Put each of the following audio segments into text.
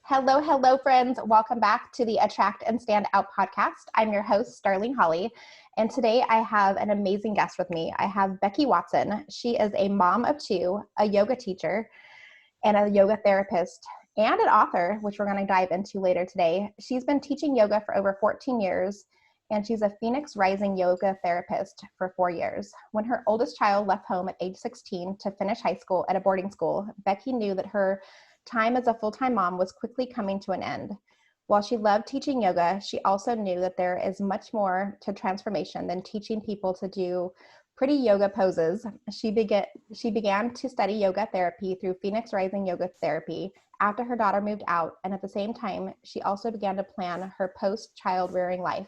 Hello, hello, friends. Welcome back to the Attract and Stand Out podcast. I'm your host, Starling Holly, and today I have an amazing guest with me. I have Becky Watson. She is a mom of two, a yoga teacher, and a yoga therapist, and an author, which we're going to dive into later today. She's been teaching yoga for over 14 years, and she's a Phoenix Rising yoga therapist for 4 years. When her oldest child left home at age 16 to finish high school at a boarding school, Becky knew that her time as a full-time mom was quickly coming to an end. While she loved teaching yoga, she also knew that there is much more to transformation than teaching people to do pretty yoga poses. She began to study yoga therapy through Phoenix Rising Yoga Therapy after her daughter moved out, and at the same time, she also began to plan her post-child rearing life.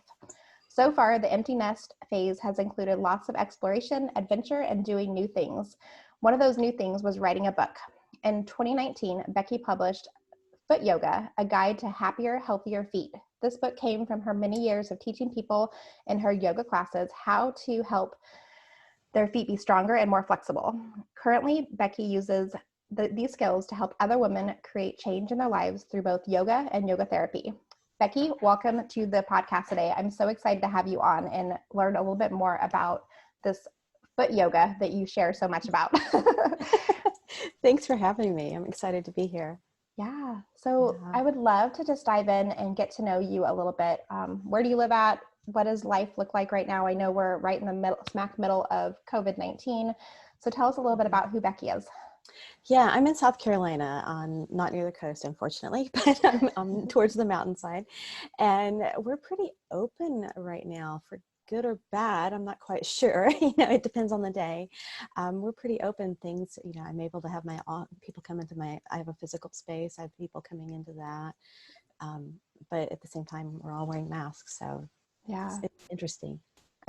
So far, the empty nest phase has included lots of exploration, adventure, and doing new things. One of those new things was writing a book. In 2019, Becky published Foot Yoga, a guide to happier, healthier feet. This book came from her many years of teaching people in her yoga classes how to help their feet be stronger and more flexible. Currently, Becky uses these skills to help other women create change in their lives through both yoga and yoga therapy. Becky, welcome to the podcast today. I'm so excited to have you on and learn a little bit more about this foot yoga that you share so much about. Thanks for having me. I'm excited to be here. Yeah. So I would love to just dive in and get to know you a little bit. Where do you live at? What does life look like right now? I know we're right in the smack middle of COVID-19. So tell us a little bit about who Becky is. Yeah, I'm in South Carolina, not near the coast, unfortunately, but I'm towards the mountainside. And we're pretty open right now for good or bad. I'm not quite sure. It depends on the day. We're pretty open. Things, I'm able to have people come into I have a physical space. I have people coming into that. But at the same time, we're all wearing masks. So yeah, it's interesting.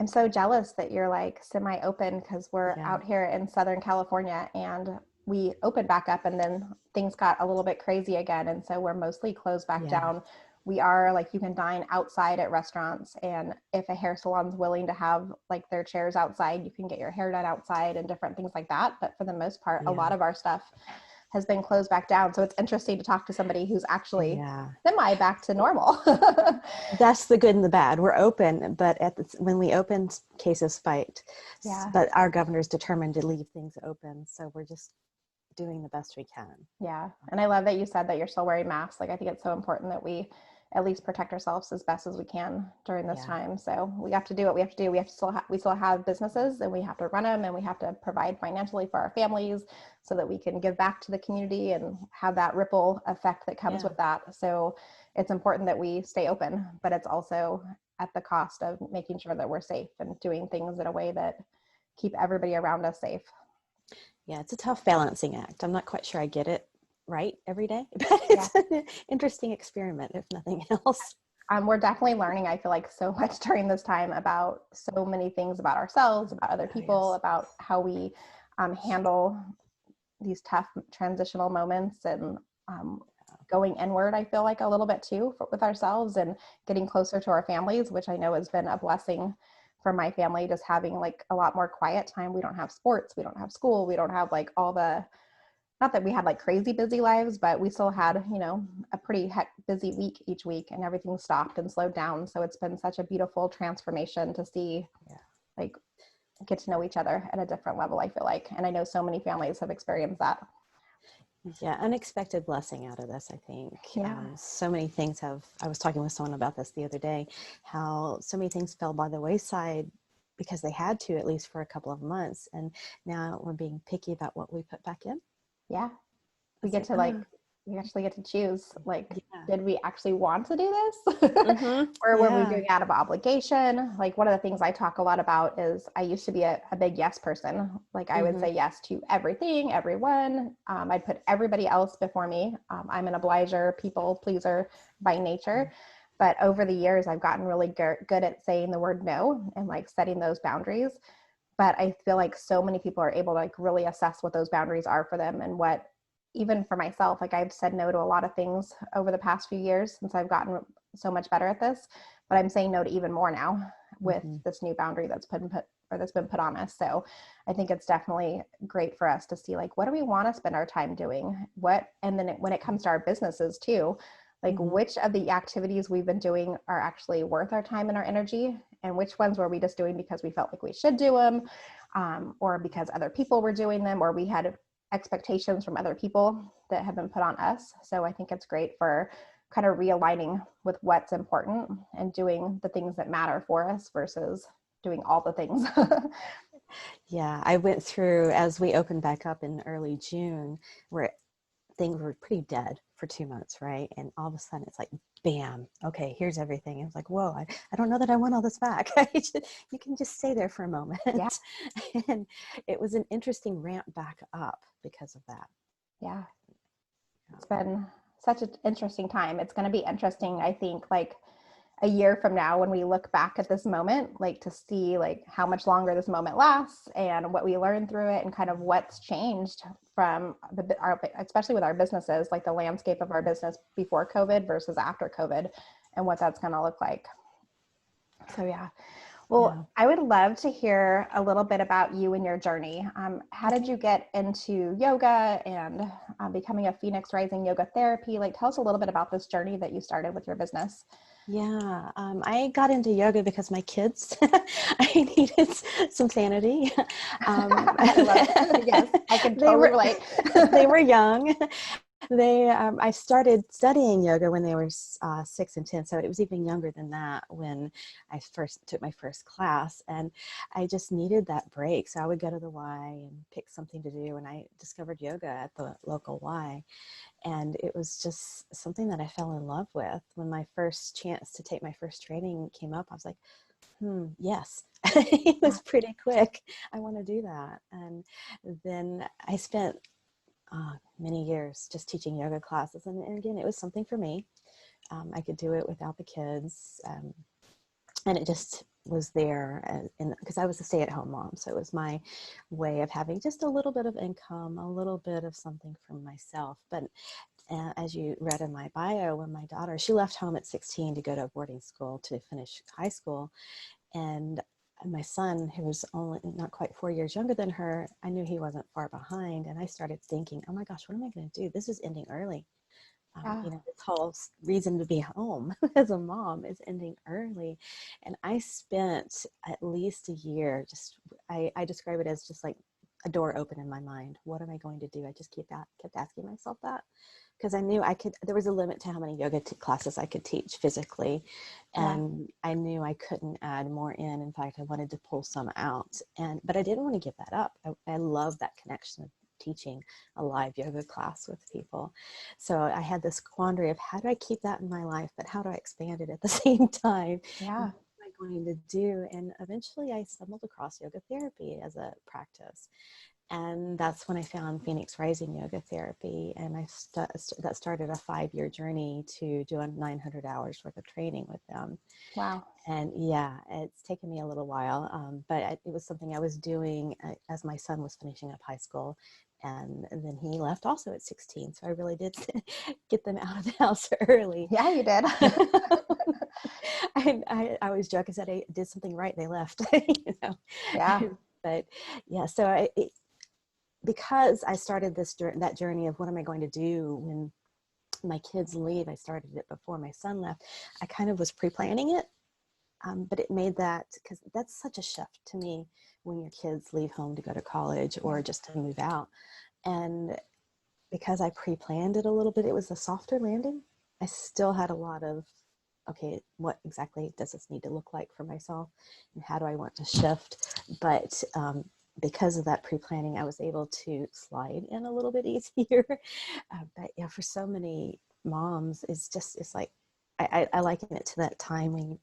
I'm so jealous that you're like semi-open because we're out here in Southern California and we opened back up and then things got a little bit crazy again. And so we're mostly closed back down. We are like, you can dine outside at restaurants, and if a hair salon's willing to have like their chairs outside, you can get your hair done outside and different things like that. But for the most part, a lot of our stuff has been closed back down. So it's interesting to talk to somebody who's actually semi back to normal. That's the good and the bad. We're open, but when we open, cases spiked. But our governor's determined to leave things open. So we're just doing the best we can. Yeah. And I love that you said that you're still wearing masks. Like, I think it's so important that we at least protect ourselves as best as we can during this time. So we have to do what we have to do. We still have businesses, and we have to run them, and we have to provide financially for our families so that we can give back to the community and have that ripple effect that comes with that. So it's important that we stay open, but it's also at the cost of making sure that we're safe and doing things in a way that keep everybody around us safe. Yeah, it's a tough balancing act. I'm not quite sure I get it right every day, but it's an interesting experiment, if nothing else. We're definitely learning, I feel like, so much during this time about so many things about ourselves, about other people, about how we handle these tough transitional moments, and going inward, I feel like, a little bit too with ourselves and getting closer to our families, which I know has been a blessing for my family, just having like a lot more quiet time. We don't have sports, we don't have school, we don't have like all the, not that we had like crazy busy lives, but we still had, a pretty busy week each week, and everything stopped and slowed down. So it's been such a beautiful transformation to see, like, get to know each other at a different level, I feel like. And I know so many families have experienced that. Yeah, unexpected blessing out of this, I think. So many things I was talking with someone about this the other day, how so many things fell by the wayside because they had to, at least for a couple of months. And now we're being picky about what we put back in. Yeah. We get to we actually get to choose, did we actually want to do this? Or were we doing it out of obligation? Like, one of the things I talk a lot about is I used to be a big yes person. Like, I would say yes to everything, everyone. I'd put everybody else before me. I'm an obliger, people pleaser by nature. But over the years, I've gotten really good at saying the word no and like setting those boundaries. But I feel like so many people are able to like really assess what those boundaries are for them, and what, even for myself, like, I've said no to a lot of things over the past few years since I've gotten so much better at this, but I'm saying no to even more now with this new boundary that's been or that's been put on us. So I think it's definitely great for us to see like, what do we want to spend our time doing? And then when it comes to our businesses too, like which of the activities we've been doing are actually worth our time and our energy, and which ones were we just doing because we felt like we should do them, or because other people were doing them, or we had expectations from other people that have been put on us. So I think it's great for kind of realigning with what's important and doing the things that matter for us versus doing all the things. Yeah, I went through, as we opened back up in early June, where things were pretty dead for 2 months, right? And all of a sudden it's like, bam, okay, here's everything. It was like, whoa, I don't know that I want all this back. You can just stay there for a moment. Yeah. And it was an interesting ramp back up because of that. Yeah. It's been such an interesting time. It's going to be interesting, I think, like a year from now when we look back at this moment, like to see like how much longer this moment lasts and what we learned through it and kind of what's changed from especially with our businesses, like the landscape of our business before COVID versus after COVID and what that's going to look like. So yeah. Well, yeah. I would love to hear a little bit about you and your journey. How did you get into yoga and becoming a Phoenix Rising yoga therapy? Like, tell us a little bit about this journey that you started with your business. Yeah, I got into yoga because my kids, I needed some sanity. I love it. Yes, I can totally relate. They were young. I started studying yoga when they were 6 and 10. So it was even younger than that when I first took my first class, and I just needed that break. So I would go to the Y and pick something to do. And I discovered yoga at the local Y. And it was just something that I fell in love with. When my first chance to take my first training came up, I was like, yes. It was pretty quick. I want to do that. And then I spent many years just teaching yoga classes. And again, it was something for me. I could do it without the kids. And it just was there because I was a stay-at-home mom. So it was my way of having just a little bit of income, a little bit of something for myself. But as you read in my bio, when my daughter, she left home at 16 to go to boarding school to finish high school. And my son, who was only not quite 4 years younger than her, I knew he wasn't far behind. And I started thinking, oh my gosh, what am I going to do? This is ending early. This whole reason to be home as a mom is ending early. And I spent at least a year, I describe it as just like a door open in my mind. What am I going to do? I just kept asking myself that, because I knew there was a limit to how many yoga classes I could teach physically. And I knew I couldn't add more in. In fact, I wanted to pull some out, but I didn't want to give that up. I love that connection of teaching a live yoga class with people. So I had this quandary of, how do I keep that in my life, but how do I expand it at the same time? Yeah. What am I going to do? And eventually I stumbled across yoga therapy as a practice. And that's when I found Phoenix Rising Yoga Therapy. And that started a 5-year journey to do 900 hours worth of training with them. Wow. And yeah, it's taken me a little while, but it was something I was doing as my son was finishing up high school. And then he left also at 16. So I really did get them out of the house early. Yeah, you did. I always joke, I said I did something right, they left. Yeah. But yeah, so because I started that journey of what am I going to do when my kids leave. I started it before my son left. I kind of was pre-planning it, but it made that, because that's such a shift to me when your kids leave home to go to college or just to move out. And because I pre-planned it a little bit, it was a softer landing. I still had a lot of, okay, what exactly does this need to look like for myself? And how do I want to shift? But because of that pre-planning, I was able to slide in a little bit easier. But yeah, for so many moms, it's like, I liken it to that time when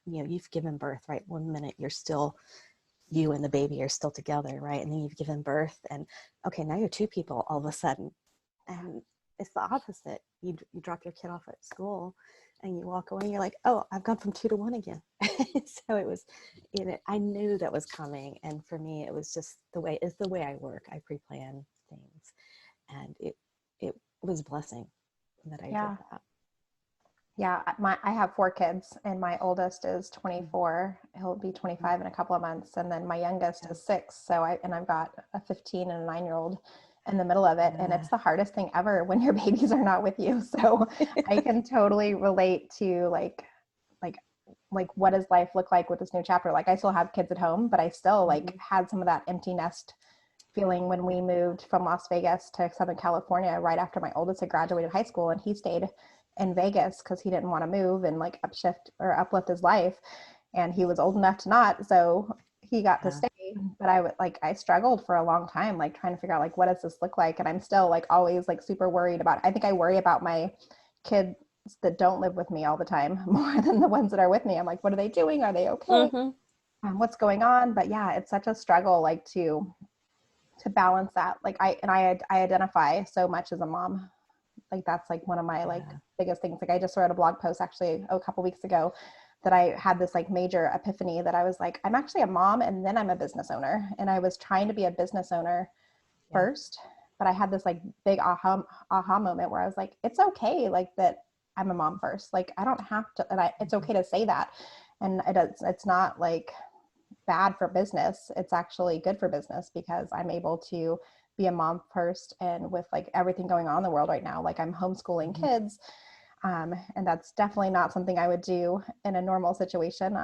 you've given birth, right? 1 minute you're still, you and the baby are still together, right? And then you've given birth, and okay, now you're two people all of a sudden. And it's the opposite. You drop your kid off at school and you walk away and you're like, oh, I've gone from 2 to 1 again. So it was, I knew that was coming. And for me, it was just the way I work. I pre-plan things, and it was a blessing that I did that. Yeah, I have 4 kids, and my oldest is 24. He'll be 25 in a couple of months, and then my youngest is 6. So I've got a 15 and a 9-year-old in the middle of it, and it's the hardest thing ever when your babies are not with you. So I can totally relate to like what does life look like with this new chapter? Like I still have kids at home, but I still like had some of that empty nest feeling when we moved from Las Vegas to Southern California right after my oldest had graduated high school, and he stayed in Vegas because he didn't want to move and like upshift or uplift his life. And he was old enough to not, so he got to stay. But I struggled for a long time, like trying to figure out like, what does this look like? And I'm still like always like super worried about, I think I worry about my kids that don't live with me all the time more than the ones that are with me. I'm like, what are they doing? Are they okay? What's going on? But yeah, it's such a struggle, like to balance that. Like I identify so much as a mom. Like that's like one of my like biggest things. Like I just wrote a blog post actually a couple weeks ago that I had this like major epiphany that I was like, I'm actually a mom and then I'm a business owner. And I was trying to be a business owner first, but I had this like big aha moment where I was like, it's okay. Like that I'm a mom first. Like I don't have to, and it's okay to say that. And it's not like bad for business. It's actually good for business because I'm able to be a mom first, and with like everything going on in the world right now, like I'm homeschooling kids, and that's definitely not something I would do in a normal situation.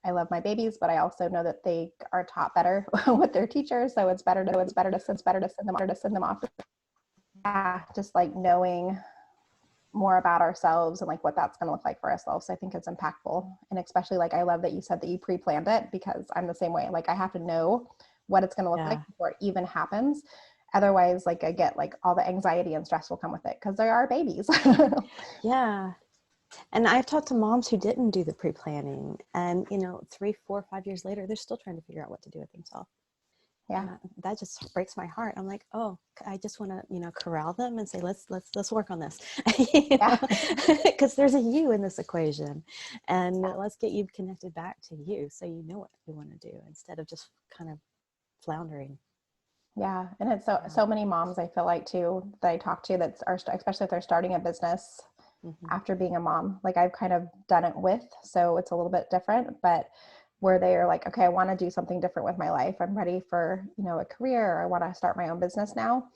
I love my babies, but I also know that they are taught better with their teachers, so it's better to send them off. Yeah, just like knowing more about ourselves and like what that's going to look like for ourselves. So I think it's impactful. And especially like, I love that you said that you pre-planned it, because I'm the same way. Like I have to know what it's going to look like before it even happens. Otherwise, like I get like all the anxiety and stress will come with it because they are babies. Yeah. And I've talked to moms who didn't do the pre-planning, and 3, 4, 5 years later, they're still trying to figure out what to do with themselves. Yeah. And that just breaks my heart. I'm like, oh, I just want to, corral them and say, let's work on this, because there's a you in this equation, and let's get you connected back to you, so you know what you want to do instead of just kind of floundering. Yeah. And it's so many moms I feel like too, that I talk to that are, especially if they're starting a business after being a mom, like I've kind of done it with, so it's a little bit different, but where they are like, okay, I want to do something different with my life. I'm ready for, a career, or I want to start my own business now.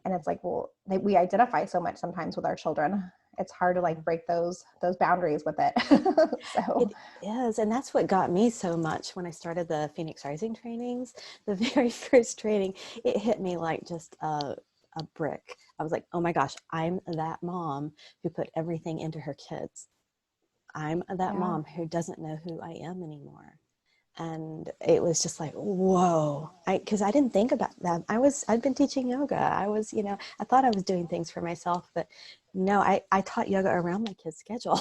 And it's like, well, we identify so much sometimes with our children. It's hard to like break those boundaries with it. So it is. And that's what got me so much when I started the Phoenix Rising trainings. The very first training, it hit me like just a brick. I was like, oh my gosh, I'm that mom who put everything into her kids. I'm that mom who doesn't know who I am anymore. And it was just like, whoa, because I didn't think about that. I'd been teaching yoga. I was, I thought I was doing things for myself, but no, I taught yoga around my kids' schedule.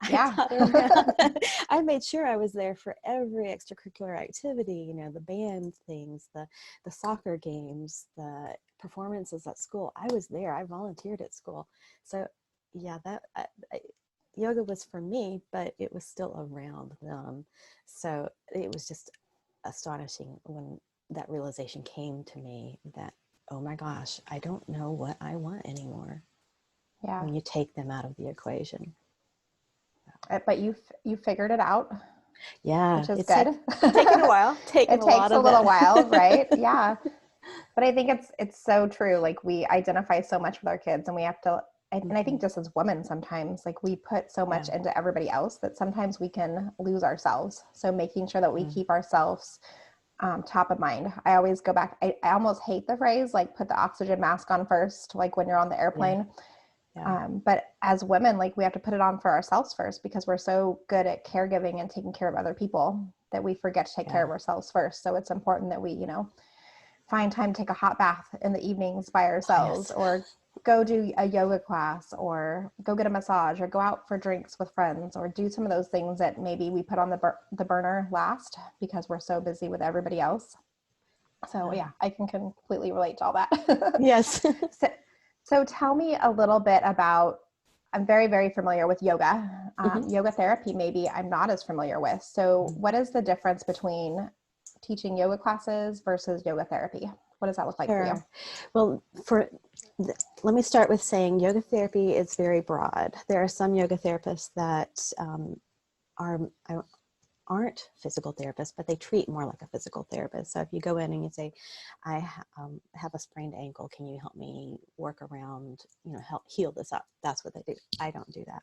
I made sure I was there for every extracurricular activity, the band things, the soccer games, the performances at school. I was there. I volunteered at school. So yeah, yoga was for me, but it was still around them. So it was just astonishing when that realization came to me that, oh my gosh, I don't know what I want anymore. Yeah. When you take them out of the equation. But you figured it out. Yeah. Which is good. Taking a while. It takes a little while, right? Yeah. But I think it's so true. Like we identify so much with our kids, and we have to, and I think just as women, sometimes like we put so much into everybody else that sometimes we can lose ourselves. So making sure that we keep ourselves top of mind. I always go back. I almost hate the phrase, like put the oxygen mask on first, like when you're on the airplane. But as women, like we have to put it on for ourselves first, because we're so good at caregiving and taking care of other people that we forget to take care of ourselves first. So it's important that we, find time to take a hot bath in the evenings by ourselves, or go do a yoga class, or go get a massage, or go out for drinks with friends, or do some of those things that maybe we put on the burner last because we're so busy with everybody else. So yeah, I can completely relate to all that. Yes. So tell me a little bit about, I'm very, very familiar with yoga. Yoga therapy, maybe I'm not as familiar with. So what is the difference between teaching yoga classes versus yoga therapy? What does that look like for you? Well, let me start with saying yoga therapy is very broad. There are some yoga therapists that are aren't physical therapists, but they treat more like a physical therapist. So if you go in and you say, I have a sprained ankle, can you help me work around, help heal this up? That's what they do. I don't do that.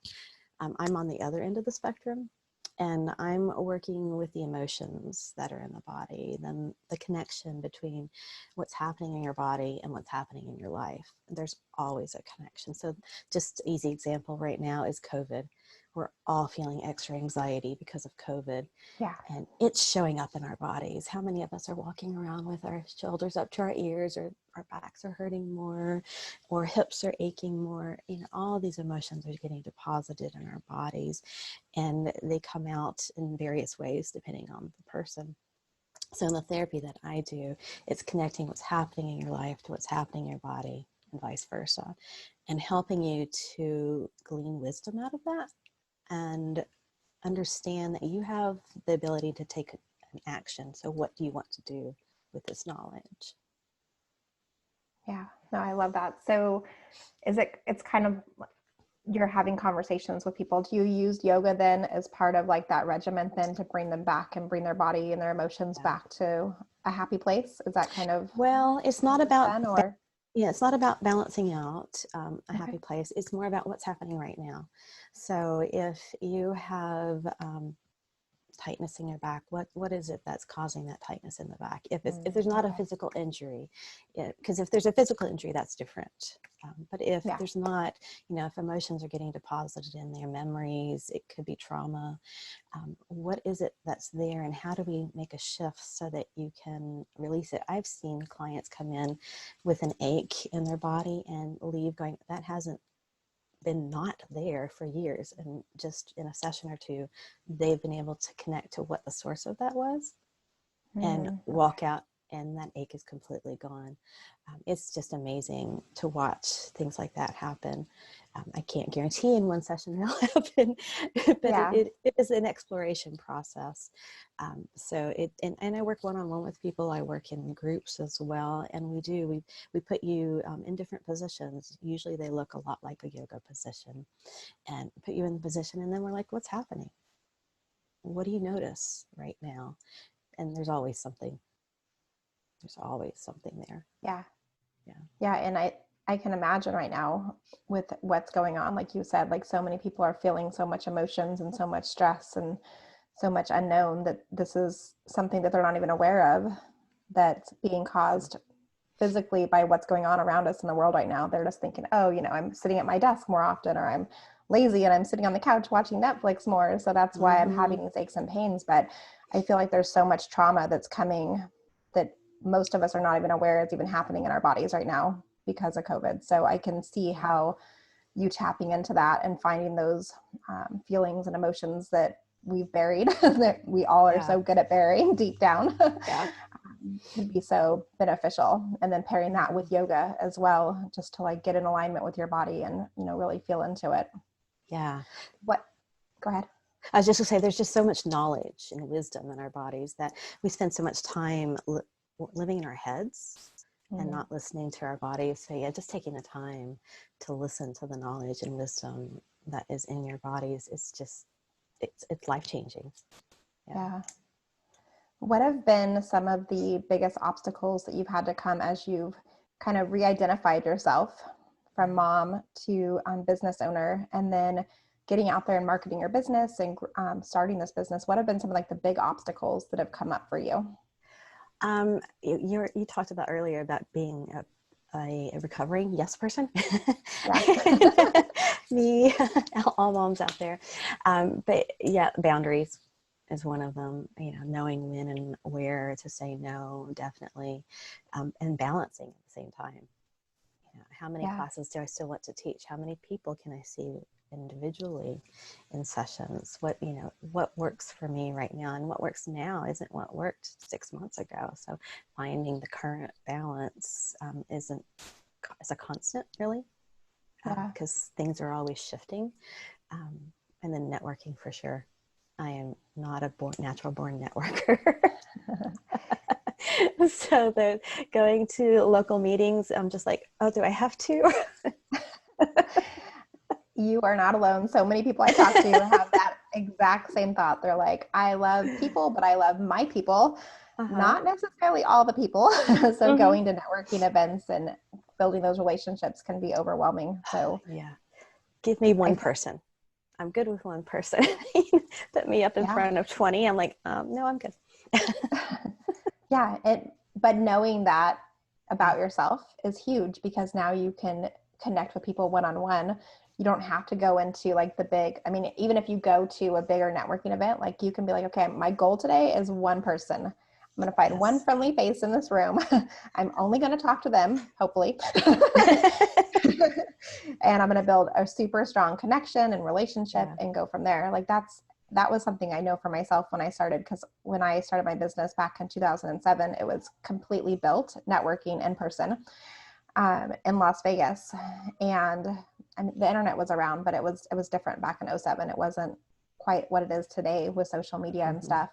I'm on the other end of the spectrum, and I'm working with the emotions that are in the body, then the connection between what's happening in your body and what's happening in your life. There's always a connection. So just easy example right now is COVID. We're all feeling extra anxiety because of COVID. Yeah. And it's showing up in our bodies. How many of us are walking around with our shoulders up to our ears, or our backs are hurting more, or hips are aching more? All these emotions are getting deposited in our bodies, and they come out in various ways depending on the person. So in the therapy that I do, it's connecting what's happening in your life to what's happening in your body, and vice versa, and helping you to glean wisdom out of that and understand that you have the ability to take an action. So what do you want to do with this knowledge? Yeah, no, I love that. So it's kind of, you're having conversations with people. Do you use yoga then as part of like that regimen then to bring them back and bring their body and their emotions back to a happy place? Is that kind of, well, it's not about then, or? it's not about balancing out a happy Okay. place. It's more about what's happening right now. So if you have tightness in your back, what is it that's causing that tightness in the back? If there's not a physical injury, because if there's a physical injury, that's different. But if there's not, if emotions are getting deposited in their memories, it could be trauma. What is it that's there, and how do we make a shift so that you can release it? I've seen clients come in with an ache in their body and leave going, that hasn't been not there for years, and just in a session or two they've been able to connect to what the source of that was and walk out, and that ache is completely gone. It's just amazing to watch things like that happen. I can't guarantee in one session it'll happen, but it is an exploration process. And I work one-on-one with people. I work in groups as well, and we put you in different positions. Usually they look a lot like a yoga position, and put you in the position, and then we're like, what's happening? What do you notice right now? And there's always something there. Yeah. And I can imagine right now with what's going on, like you said, like so many people are feeling so much emotions and so much stress and so much unknown, that this is something that they're not even aware of, that's being caused physically by what's going on around us in the world right now. They're just thinking, oh, I'm sitting at my desk more often, or I'm lazy and I'm sitting on the couch watching Netflix more, so that's why I'm having these aches and pains. But I feel like there's so much trauma that's coming that most of us are not even aware is even happening in our bodies right now because of COVID. So I can see how you tapping into that and finding those feelings and emotions that we've buried, that we all are so good at burying deep down, could be so beneficial. And then pairing that with yoga as well, just to like get in alignment with your body and, really feel into it. Yeah. Go ahead. I was just gonna say, there's just so much knowledge and wisdom in our bodies that we spend so much time living in our heads and not listening to our bodies. So yeah, just taking the time to listen to the knowledge and wisdom that is in your bodies is just, it's life-changing. Yeah. What have been some of the biggest obstacles that you've had to come as you've kind of re-identified yourself from mom to business owner, and then getting out there and marketing your business and starting this business? What have been some of like the big obstacles that have come up for you? You talked about earlier about being a recovering yes person. Me, all moms out there. But yeah, boundaries is one of them. Knowing when and where to say no, definitely, and balancing at the same time. How many classes do I still want to teach? How many people can I see individually in sessions? What works for me right now, and what works now isn't what worked 6 months ago. So finding the current balance is a constant, really, because things are always shifting. And then networking, for sure. I am not a natural born networker. So the going to local meetings, I'm just like, oh, do I have to? You are not alone. So many people I talk to have that exact same thought. They're like, I love people, but I love my people, Uh-huh. not necessarily all the people. So Mm-hmm. going to networking events and building those relationships can be overwhelming. So Yeah. Give me I one feel, person. I'm good with one person. Put me up in yeah, front of 20. I'm like, no, I'm good. yeah. But knowing that Yeah. about yourself is huge because now you can connect with people one-on-one. You don't have to go into like the big, I mean, even if you go to a bigger networking event, like you can be like, okay, my goal today is one person. I'm going to find one Yes. friendly face in this room. I'm only going to talk to them, hopefully. And I'm going to build a super strong connection and relationship Yeah. and go from there. Like that was something I know for myself when I started, because when I started my business back in 2007, it was completely built networking in person in Las Vegas. And the internet was around, but it was different back in '07. It wasn't quite what it is today with social media and Mm-hmm. stuff.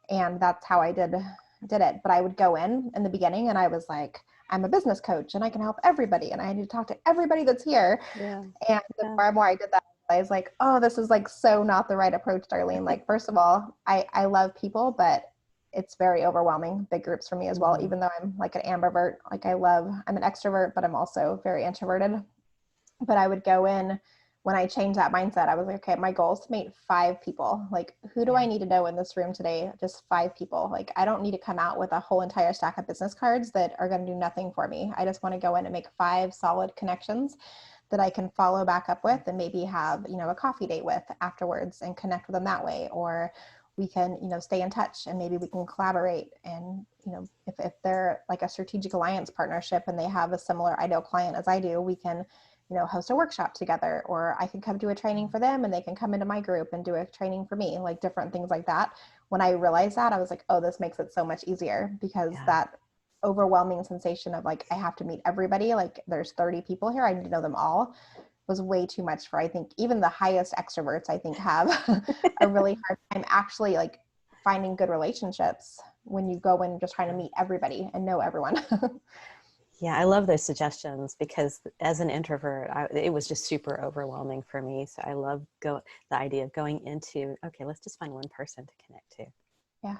And that's how I did it. But I would go in the beginning and I was like, I'm a business coach and I can help everybody. And I need to talk to everybody that's here. Yeah. And the Yeah. more and more I did that, I was like, oh, this is like so not the right approach, Darlene. Like, first of all, I love people, but it's very overwhelming, big groups for me as well, Mm-hmm. even though I'm like an ambivert. Like I'm an extrovert, but I'm also very introverted. But I would go in when I changed that mindset. I was like, okay, my goal is to meet 5 people. Like, who do I Yeah. need to know in this room today? Just 5 people. Like, I don't need to come out with a whole entire stack of business cards that are going to do nothing for me. I just want to go in and make 5 solid connections that I can follow back up with and maybe have, a coffee date with afterwards and connect with them that way. Or we can, stay in touch and maybe we can collaborate. And, if they're like a strategic alliance partnership and they have a similar ideal client as I do, we can, host a workshop together, or I can come do a training for them and they can come into my group and do a training for me, like different things like that. When I realized that, I was like, oh, this makes it so much easier, because Yeah. that overwhelming sensation of like, I have to meet everybody, like there's 30 people here, I need to know them all, was way too much for, I think, even the highest extroverts, I think, have a really hard time actually like finding good relationships when you go in just trying to meet everybody and know everyone. Yeah, I love those suggestions because as an introvert, it was just super overwhelming for me. So I love the idea of going into, okay, let's just find one person to connect to. Yeah.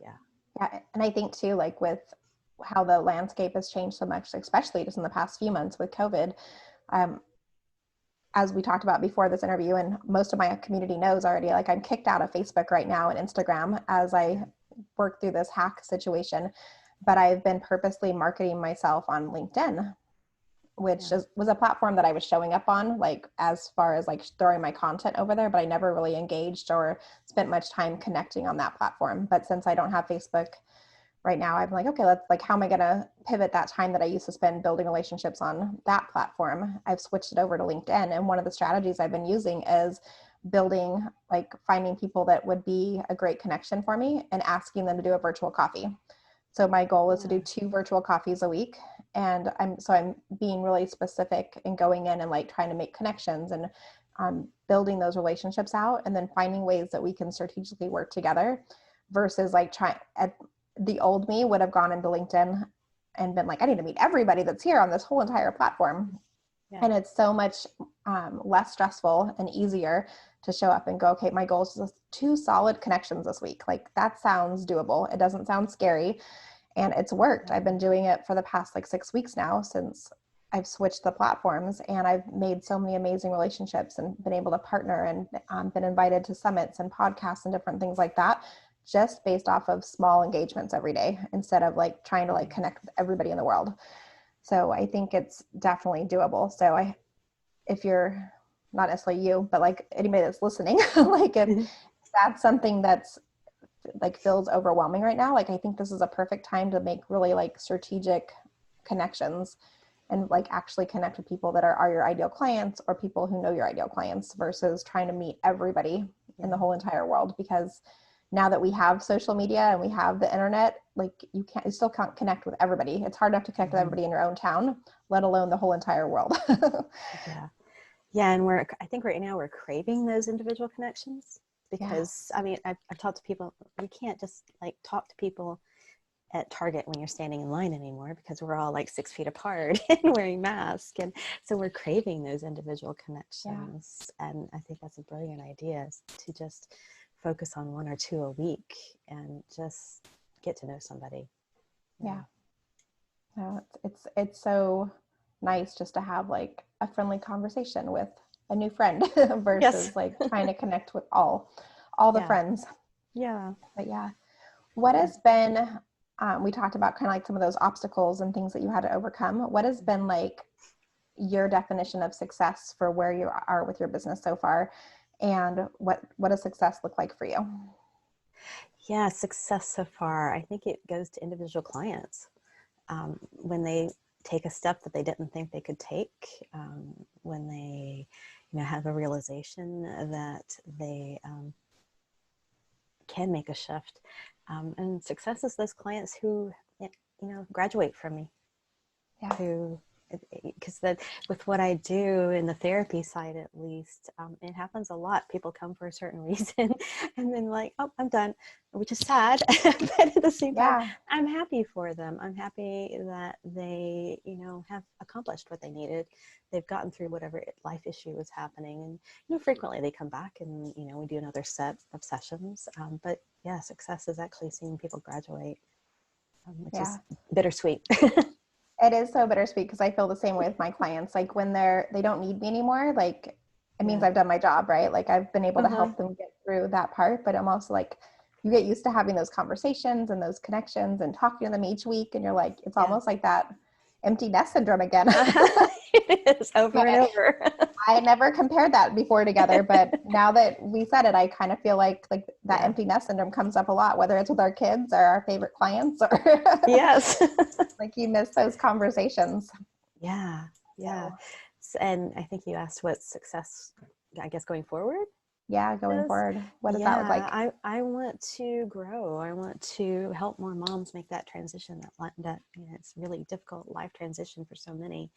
Yeah. Yeah. And I think too, like with how the landscape has changed so much, especially just in the past few months with COVID, um, as we talked about before this interview, and most of my community knows already, like I'm kicked out of Facebook right now and Instagram as I work through this hack situation. But I've been purposely marketing myself on LinkedIn, which Yeah. was a platform that I was showing up on, like as far as like throwing my content over there, but I never really engaged or spent much time connecting on that platform. But since I don't have Facebook right now, I'm like, okay, let's like, how am I going to pivot that time that I used to spend building relationships on that platform? I've switched it over to LinkedIn. And one of the strategies I've been using is building, like finding people that would be a great connection for me and asking them to do a virtual coffee. So my goal is to do 2 virtual coffees a week. And I'm being really specific and going in and like trying to make connections and building those relationships out, and then finding ways that we can strategically work together versus like the old me would have gone into LinkedIn and been like, I need to meet everybody that's here on this whole entire platform. Yeah. And it's so much less stressful and easier to show up and go, okay, my goal is just 2 solid connections this week. Like that sounds doable. It doesn't sound scary. And it's worked. I've been doing it for the past like 6 weeks now since I've switched the platforms, and I've made so many amazing relationships and been able to partner and been invited to summits and podcasts and different things like that, just based off of small engagements every day instead of like trying to like connect with everybody in the world. So I think it's definitely doable. So if you're not necessarily you, but like anybody that's listening, like if that's something that's like feels overwhelming right now, like I think this is a perfect time to make really like strategic connections and like actually connect with people that are your ideal clients or people who know your ideal clients versus trying to meet everybody in the whole entire world. Because now that we have social media and we have the internet, like you still can't connect with everybody. It's hard enough to connect with everybody in your own town, let alone the whole entire world. Yeah. Yeah. And I think right now we're craving those individual connections Yeah. because I mean, I've talked to people, we can't just like talk to people at Target when you're standing in line anymore, because we're all like 6 feet apart and wearing masks. And so we're craving those individual connections. Yeah. And I think that's a brilliant idea, is to just focus on 1 or 2 a week and just get to know somebody. Yeah. No, it's so nice just to have like a friendly conversation with a new friend versus like trying to connect with all the friends. Yeah. But yeah, what has been, we talked about kind of like some of those obstacles and things that you had to overcome. What has been like your definition of success for where you are with your business so far? And what does success look like for you? Yeah, success so far, I think it goes to individual clients. When they take a step that they didn't think they could take, when they, have a realization that they can make a shift. And success is those clients who, graduate from me. Yeah. Who, because with what I do in the therapy side, at least, it happens a lot. People come for a certain reason and then like, oh, I'm done, which is sad. But at the same time, I'm happy for them. I'm happy that they, have accomplished what they needed. They've gotten through whatever life issue was happening. And, frequently they come back and, we do another set of sessions. But yeah, success is actually seeing people graduate, which is bittersweet. It is so bittersweet, because I feel the same way with my clients. Like when they don't need me anymore, like it means I've done my job, right? Like I've been able to help them get through that part, but I'm also like, you get used to having those conversations and those connections and talking to them each week. And you're like, it's almost like that empty nest syndrome again. It is over and over. I never compared that before together, but now that we said it, I kind of feel like that empty nest syndrome comes up a lot, whether it's with our kids or our favorite clients, or yes, like you miss those conversations. Yeah. So, and I think you asked what success, I guess, going forward. Yeah, going forward. What does that look like? I want to grow. I want to help more moms make that transition. That it's really difficult life transition for so many.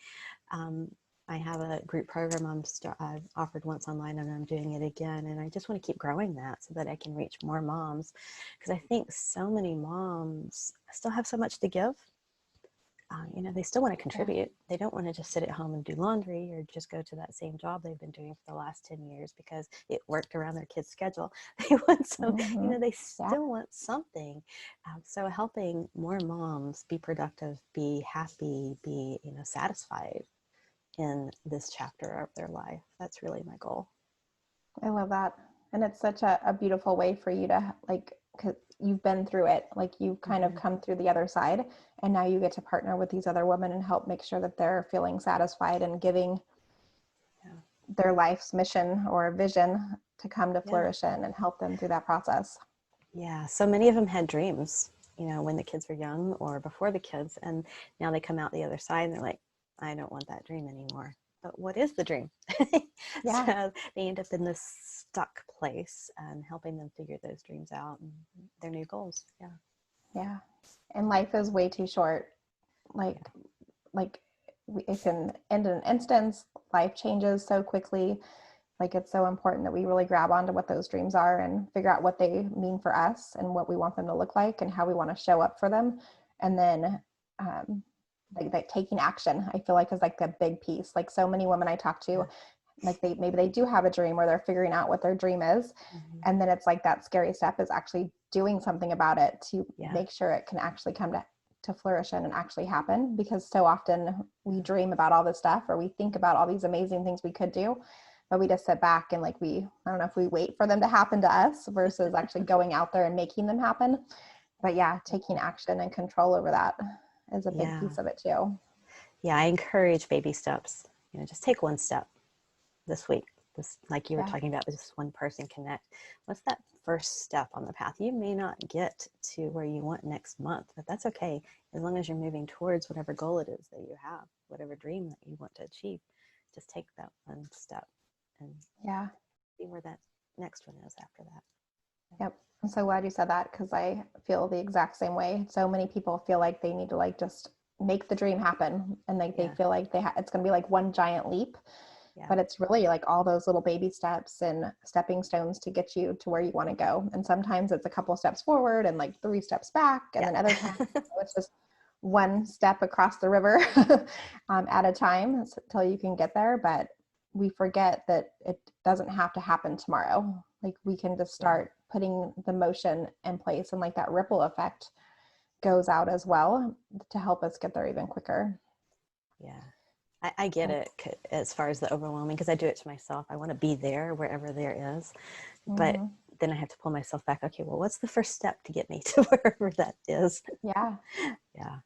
I have a group program I've offered once online, and I'm doing it again. And I just want to keep growing that so that I can reach more moms, because I think so many moms still have so much to give. They still want to contribute. They don't want to just sit at home and do laundry or just go to that same job they've been doing for the last 10 years because it worked around their kids' schedule. They want some, they still want something. So helping more moms be productive, be happy, be, satisfied in this chapter of their life. That's really my goal. I love that. And it's such a beautiful way for you to, like, 'cause you've been through it, like you've kind of come through the other side, and now you get to partner with these other women and help make sure that they're feeling satisfied and giving their life's mission or vision to come to fruition and help them through that process. Yeah. So many of them had dreams, when the kids were young or before the kids, and now they come out the other side and they're like, I don't want that dream anymore. But what is the dream? So they end up in this stuck place, and helping them figure those dreams out and their new goals. Yeah. And life is way too short. Like it can end in an instance. Life changes so quickly. Like it's so important that we really grab onto what those dreams are and figure out what they mean for us and what we want them to look like and how we want to show up for them. And then like taking action, I feel like is like a big piece. Like so many women I talk to, like maybe they do have a dream or they're figuring out what their dream is. And then it's like that scary step is actually doing something about it to make sure it can actually come to fruition and actually happen. Because so often we dream about all this stuff, or we think about all these amazing things we could do, but we just sit back and like I don't know if we wait for them to happen to us versus actually going out there and making them happen. But taking action and control over that is a big piece of it too. Yeah, I encourage baby steps. Just take one step this week. This, like you were talking about, with just one person connect. What's that first step on the path? You may not get to where you want next month, but that's okay. As long as you're moving towards whatever goal it is that you have, whatever dream that you want to achieve, just take that one step and see where that next one is after that. Yep. I'm so glad you said that, because I feel the exact same way. So many people feel like they need to like just make the dream happen, and like they feel like it's going to be like one giant leap. Yeah. But it's really like all those little baby steps and stepping stones to get you to where you want to go. And sometimes it's a couple steps forward and like 3 steps back. And then other times it's just one step across the river at a time until you can get there. But we forget that it doesn't have to happen tomorrow. Like we can just start putting the motion in place, and like that ripple effect goes out as well to help us get there even quicker. Yeah. I get it as far as the overwhelming, because I do it to myself. I want to be there wherever there is, but then I have to pull myself back. Okay, well, what's the first step to get me to wherever that is? Yeah. Yeah.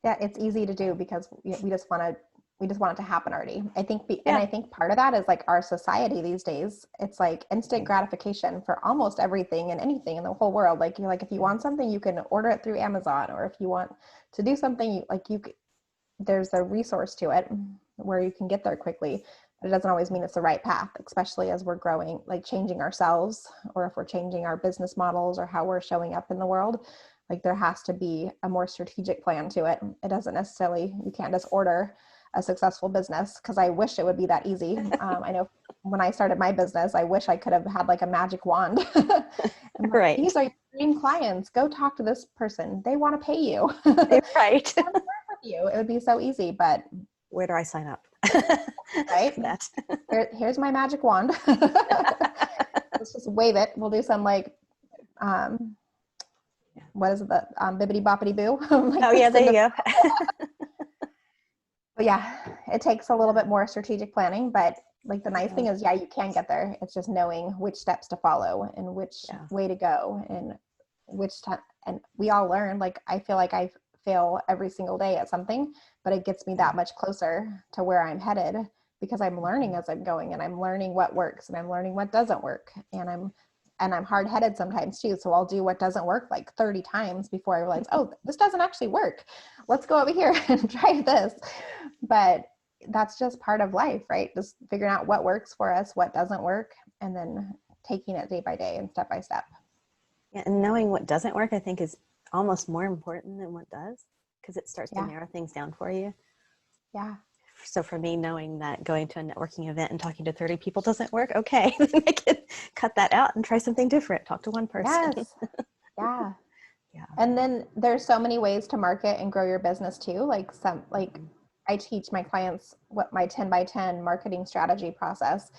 Yeah. It's easy to do because we just want it to happen already. I think, Yeah. and I think part of that is like our society these days, it's like instant gratification for almost everything and anything in the whole world. Like you're like, if you want something, you can order it through Amazon, or if you want to do something, there's a resource to it where you can get there quickly, but it doesn't always mean it's the right path, especially as we're growing, like changing ourselves, or if we're changing our business models or how we're showing up in the world. Like there has to be a more strategic plan to it. It doesn't necessarily, you can't just order a successful business, because I wish it would be that easy. I know when I started my business, I wish I could have had like a magic wand. And like, Right. these are your dream clients. Go talk to this person. They want to pay you. Right. You. It would be so easy, but where do I sign up? Right? That. Here's my magic wand. Let's just wave it. We'll do some like, what is it? The bibbity boppity boo. Like Oh yeah, there you go. But yeah, it takes a little bit more strategic planning, but like the nice thing is, you can get there. It's just knowing which steps to follow and which way to go and which time. And we all learn. Like I feel like I fail every single day at something, but it gets me that much closer to where I'm headed, because I'm learning as I'm going, and I'm learning what works and I'm learning what doesn't work. And I'm hard-headed sometimes too. So I'll do what doesn't work like 30 times before I realize, oh, this doesn't actually work. Let's go over here and try this. But that's just part of life, right? Just figuring out what works for us, what doesn't work, and then taking it day by day and step by step. Yeah, and knowing what doesn't work, I think, is almost more important than what does, because it starts to narrow things down for you. Yeah. So for me, knowing that going to a networking event and talking to 30 people doesn't work, okay, then I can cut that out and try something different. Talk to one person. Yes. Yeah. Yeah. And then there's so many ways to market and grow your business too. Like I teach my clients what my 10 by 10 marketing strategy process.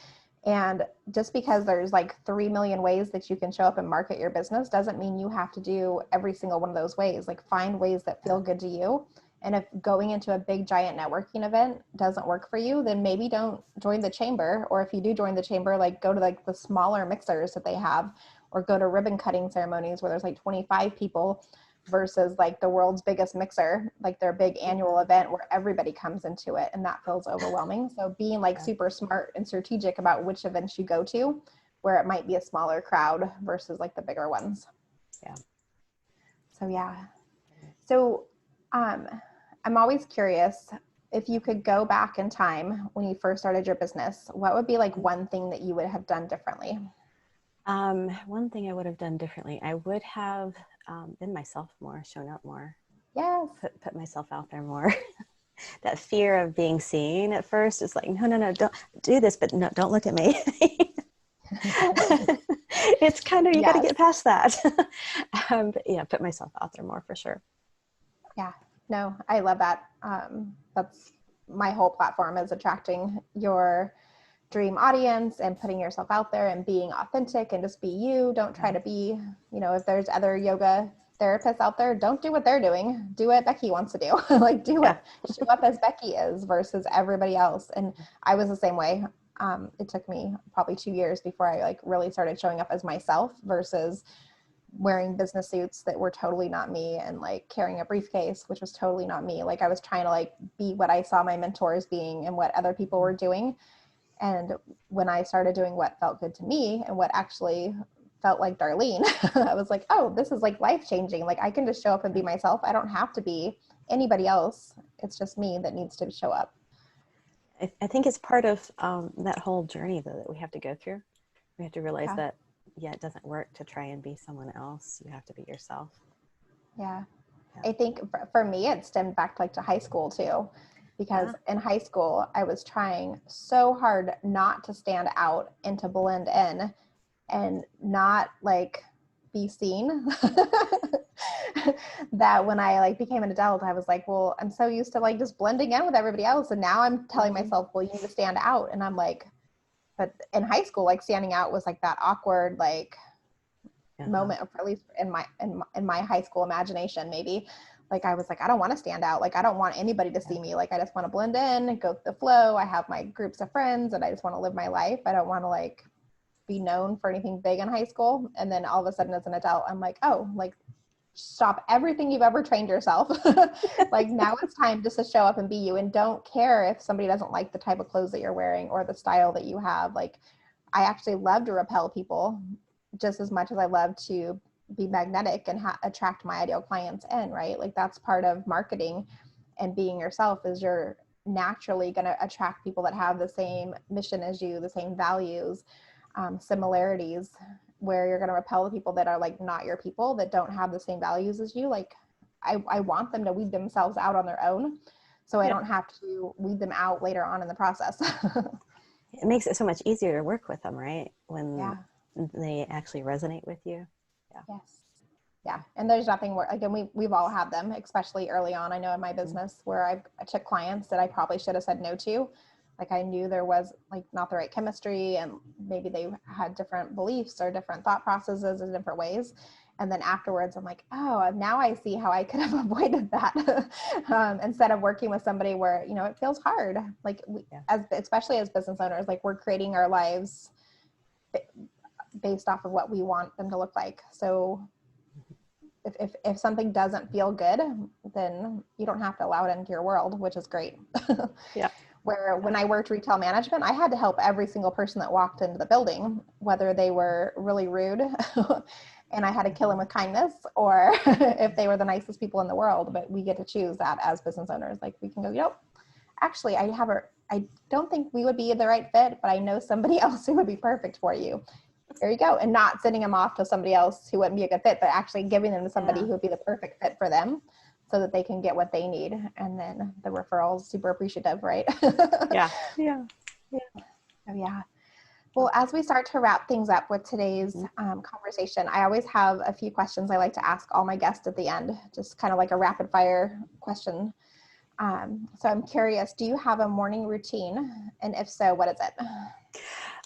And just because there's like 3 million ways that you can show up and market your business doesn't mean you have to do every single one of those ways. Like find ways that feel good to you. And if going into a big giant networking event doesn't work for you, then maybe don't join the chamber. Or if you do join the chamber, like go to like the smaller mixers that they have, or go to ribbon cutting ceremonies where there's like 25 people versus like the world's biggest mixer, like their big annual event where everybody comes into it, and that feels overwhelming. So being like super smart and strategic about which events you go to, where it might be a smaller crowd versus like the bigger ones. Yeah. So yeah. So I'm always curious, if you could go back in time when you first started your business, what would be like one thing that you would have done differently? One thing I would have done differently, I would have been myself more, shown up more. Yes. Put myself out there more. That fear of being seen at first is like, no, don't do this, but no, don't look at me. It's kind of, you got to get past that. But yeah, put myself out there more for sure. Yeah, no, I love that. That's my whole platform, is attracting your dream audience and putting yourself out there and being authentic and just be you. Don't try to be, if there's other yoga therapists out there, don't do what they're doing. Do what Becky wants to do. Like do it. Show up as Becky is versus everybody else. And I was the same way. It took me probably 2 years before I like really started showing up as myself versus wearing business suits that were totally not me, and like carrying a briefcase, which was totally not me. Like I was trying to like be what I saw my mentors being and what other people were doing. And when I started doing what felt good to me and what actually felt like Darlene, I was like, oh, this is like life-changing. Like I can just show up and be myself. I don't have to be anybody else. It's just me that needs to show up. I think it's part of that whole journey, though, that we have to go through. We have to realize that, it doesn't work to try and be someone else. You have to be yourself. Yeah. I think for me, it stemmed back to high school too, because in high school, I was trying so hard not to stand out and to blend in and not like be seen that when I like became an adult, I was like, well, I'm so used to like just blending in with everybody else. And now I'm telling myself, well, you need to stand out. And I'm like, but in high school, like standing out was like that awkward, like moment, or at least in my high school imagination, maybe. Like I was like, I don't want to stand out. Like I don't want anybody to see me. Like I just want to blend in and go with the flow. I have my groups of friends and I just want to live my life. I don't want to like be known for anything big in high school. And then all of a sudden as an adult, I'm like, oh, like stop everything you've ever trained yourself. Like now it's time just to show up and be you, and don't care if somebody doesn't like the type of clothes that you're wearing or the style that you have. Like I actually love to repel people just as much as I love to be magnetic and attract my ideal clients in, right? Like that's part of marketing and being yourself, is you're naturally going to attract people that have the same mission as you, the same values, similarities, where you're going to repel the people that are like not your people, that don't have the same values as you. Like I want them to weed themselves out on their own, so I don't have to weed them out later on in the process. It makes it so much easier to work with them, right? When they actually resonate with you. Yes. Yeah. And there's nothing where, again, we've all had them, especially early on. I know in my business where I took clients that I probably should have said no to. Like I knew there was like not the right chemistry, and maybe they had different beliefs or different thought processes in different ways. And then afterwards I'm like, oh, now I see how I could have avoided that. Instead of working with somebody where, you know, it feels hard. Like especially as business owners, like we're creating our lives based off of what we want them to look like. So if something doesn't feel good, then you don't have to allow it into your world, which is great. Where when I worked retail management, I had to help every single person that walked into the building, whether they were really rude and I had to kill them with kindness, or if they were the nicest people in the world. But we get to choose that as business owners. Like we can go, yep, actually I don't think we would be the right fit, but I know somebody else who would be perfect for you. There you go. And not sending them off to somebody else who wouldn't be a good fit, but actually giving them to somebody who would be the perfect fit for them, so that they can get what they need. And then the referrals, super appreciative, right? Yeah. Oh, yeah. Well, as we start to wrap things up with today's conversation, I always have a few questions I like to ask all my guests at the end, just kind of like a rapid fire question. So I'm curious, do you have a morning routine? And if so, what is it?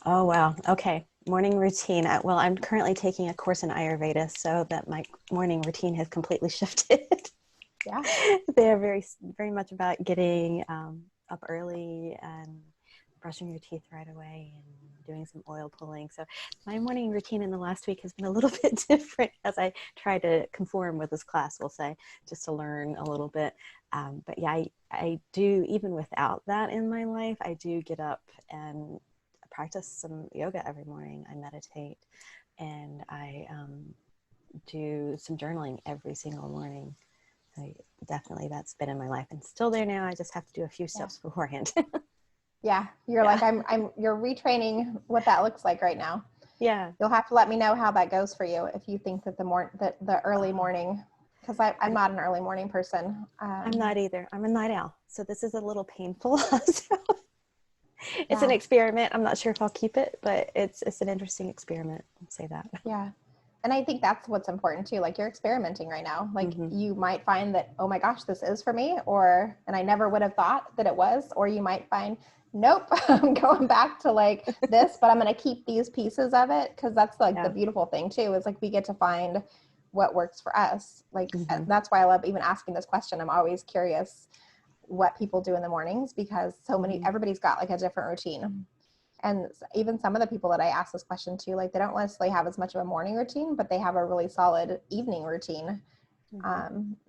Oh, wow. Okay. Morning routine. Well, I'm currently taking a course in Ayurveda, so that my morning routine has completely shifted. Yeah. They're very, very much about getting up early and brushing your teeth right away and doing some oil pulling. So my morning routine in the last week has been a little bit different as I try to conform with this class, we'll say, just to learn a little bit. But yeah, I do, even without that in my life, I do get up and practice some yoga every morning. I meditate, and I do some journaling every single morning. So definitely that's been in my life and still there now. I just have to do a few steps beforehand. Yeah. You're like, you're retraining what that looks like right now. Yeah. You'll have to let me know how that goes for you, if you think that the early morning, because I'm not an early morning person. I'm not either. I'm a night owl. So this is a little painful. So it's an experiment. I'm not sure if I'll keep it, but it's an interesting experiment. I'll say that. Yeah. And I think that's what's important too. Like you're experimenting right now. Like you might find that, oh my gosh, this is for me, and I never would have thought that it was, or you might find, nope, I'm going back to like this, but I'm going to keep these pieces of it. Cause that's like the beautiful thing too, is like we get to find what works for us. Like that's why I love even asking this question. I'm always curious what people do in the mornings, because everybody's got like a different routine. And even some of the people that I ask this question to, like they don't necessarily have as much of a morning routine, but they have a really solid evening routine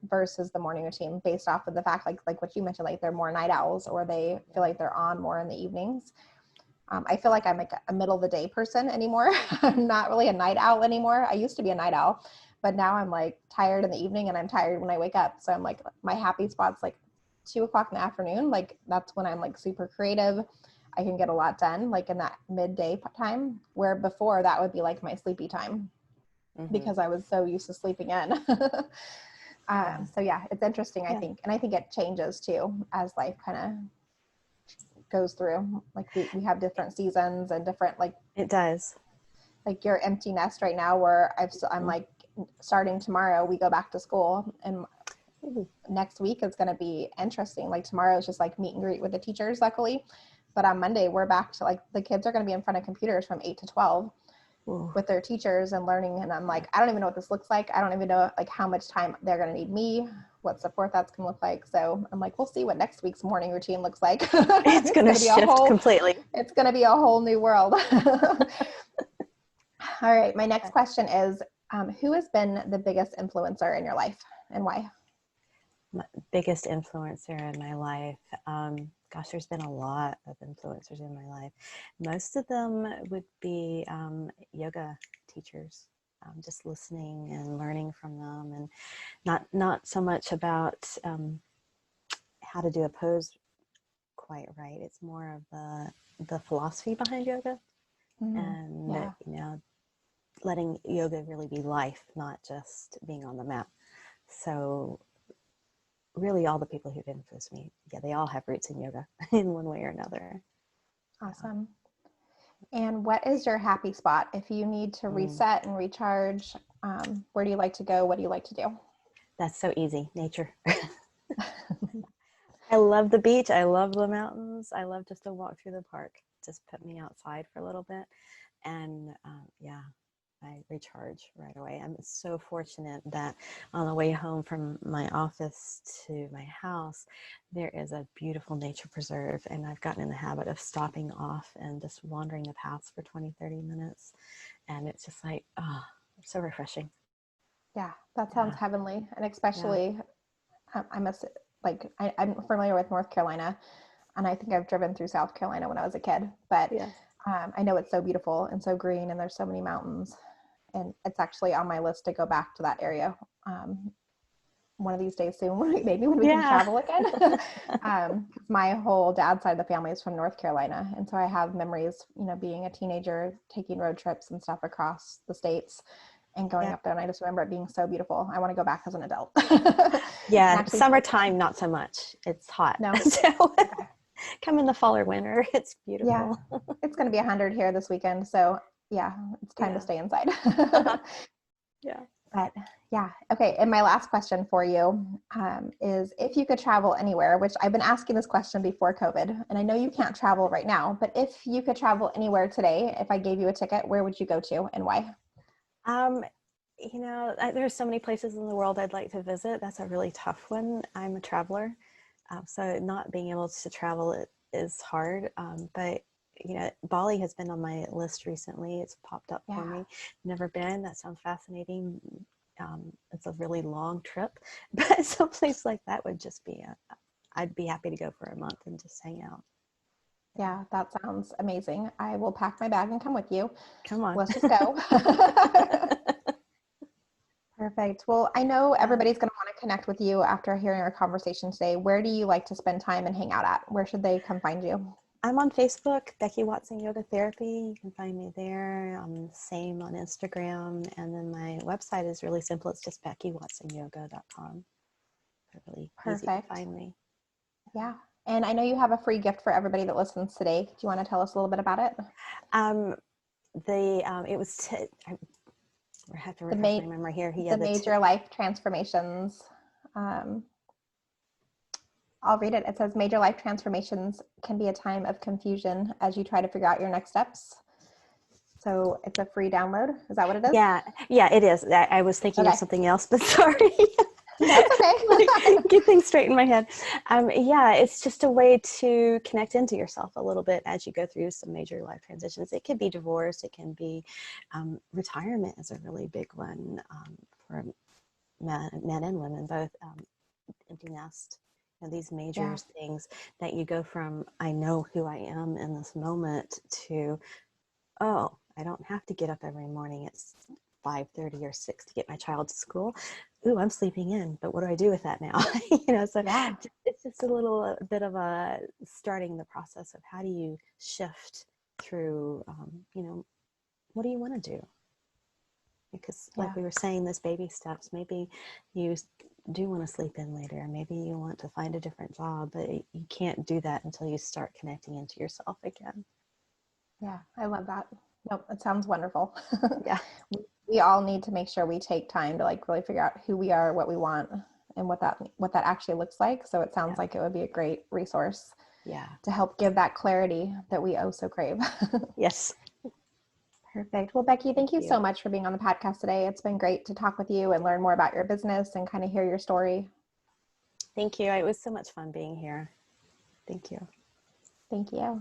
versus the morning routine, based off of the fact, like what you mentioned, like they're more night owls, or they feel like they're on more in the evenings. I feel like I'm like a middle of the day person anymore. I'm not really a night owl anymore. I used to be a night owl, but now I'm like tired in the evening and I'm tired when I wake up. So I'm like, my happy spot's like 2:00 in the afternoon. Like that's when I'm like super creative. I can get a lot done, like in that midday time, where before that would be like my sleepy time because I was so used to sleeping in. So yeah, it's interesting, I think. And I think it changes too as life kind of goes through. Like we have different seasons and different, like, it does. Like your empty nest right now where I'm like starting tomorrow, we go back to school, and next week is going to be interesting. Like tomorrow is just like meet and greet with the teachers, luckily. But on Monday, we're back to like the kids are going to be in front of computers from 8 to 12 with their teachers and learning. And I'm like, I don't even know what this looks like. I don't even know like how much time they're going to need me, what support that's going to look like. So I'm like, we'll see what next week's morning routine looks like. It's going to shift completely. It's going to be a whole new world. All right. My next question is, who has been the biggest influencer in your life and why? My biggest influencer in my life. Gosh, there's been a lot of influencers in my life. Most of them would be yoga teachers. Just listening and learning from them, and not so much about how to do a pose quite right. It's more of the philosophy behind yoga, and you know, letting yoga really be life, not just being on the mat. So really all the people who've influenced me, they all have roots in yoga in one way or another. Awesome. And what is your happy spot? If you need to reset and recharge, where do you like to go? What do you like to do? That's so easy. Nature. I love the beach. I love the mountains. I love just to walk through the park. Just put me outside for a little bit. And I recharge right away. I'm so fortunate that on the way home from my office to my house, there is a beautiful nature preserve. And I've gotten in the habit of stopping off and just wandering the paths for 20, 30 minutes. And it's just like, so refreshing. Yeah, that sounds heavenly. And especially, I'm familiar with North Carolina, and I think I've driven through South Carolina when I was a kid, but I know it's so beautiful and so green, and there's so many mountains. And it's actually on my list to go back to that area one of these days soon, maybe when we can travel again. My whole dad's side of the family is from North Carolina. And so I have memories, being a teenager, taking road trips and stuff across the states and going up there. And I just remember it being so beautiful. I want to go back as an adult. Summertime, not so much. It's hot. No. So come in the fall or winter. It's beautiful. Yeah. It's going to be 100 here this weekend. So it's time to stay inside. But okay. And my last question for you is, if you could travel anywhere, which I've been asking this question before COVID, and I know you can't travel right now, but if you could travel anywhere today, if I gave you a ticket, where would you go to and why? There's so many places in the world I'd like to visit. That's a really tough one. I'm a traveler. So not being able to travel is hard. But Bali has been on my list recently. It's popped up for me. Never been. That sounds fascinating. It's a really long trip, but someplace like that would just be I'd be happy to go for a month and just hang out. Yeah, that sounds amazing. I will pack my bag and come with you. Come on. Let's just go. Perfect. Well, I know everybody's going to want to connect with you after hearing our conversation today. Where do you like to spend time and hang out at? Where should they come find you? I'm on Facebook, Becky Watson Yoga Therapy. You can find me there. I'm same on Instagram. And then my website is really simple. It's just BeckyWatsonYoga.com. Really easy to find me. Yeah. And I know you have a free gift for everybody that listens today. Do you want to tell us a little bit about it? It was I have to refresh my memory here. The major life transformations. I'll read it. It says, major life transformations can be a time of confusion as you try to figure out your next steps. So it's a free download. Is that what it is? Yeah, it is. I was thinking of something else, but sorry. That's okay. Get things straight in my head. It's just a way to connect into yourself a little bit as you go through some major life transitions. It could be divorce. It can be retirement is a really big one for men and women, both empty nest. These major things that you go from, I know who I am in this moment, to, I don't have to get up every morning at 5:30 or 6 to get my child to school. Ooh, I'm sleeping in, but what do I do with that now? It's just a little bit of a starting the process of how do you shift through, what do you want to do? Because like we were saying, those baby steps, maybe you do want to sleep in later. Maybe you want to find a different job, but you can't do that until you start connecting into yourself again. Yeah, I love that. Nope, it sounds wonderful. Yeah. We all need to make sure we take time to like really figure out who we are, what we want, and what that actually looks like. So it sounds like it would be a great resource to help give that clarity that we so crave. Yes. Perfect. Well, Becky, thank you you so much for being on the podcast today. It's been great to talk with you and learn more about your business and kind of hear your story. Thank you. It was so much fun being here. Thank you. Thank you.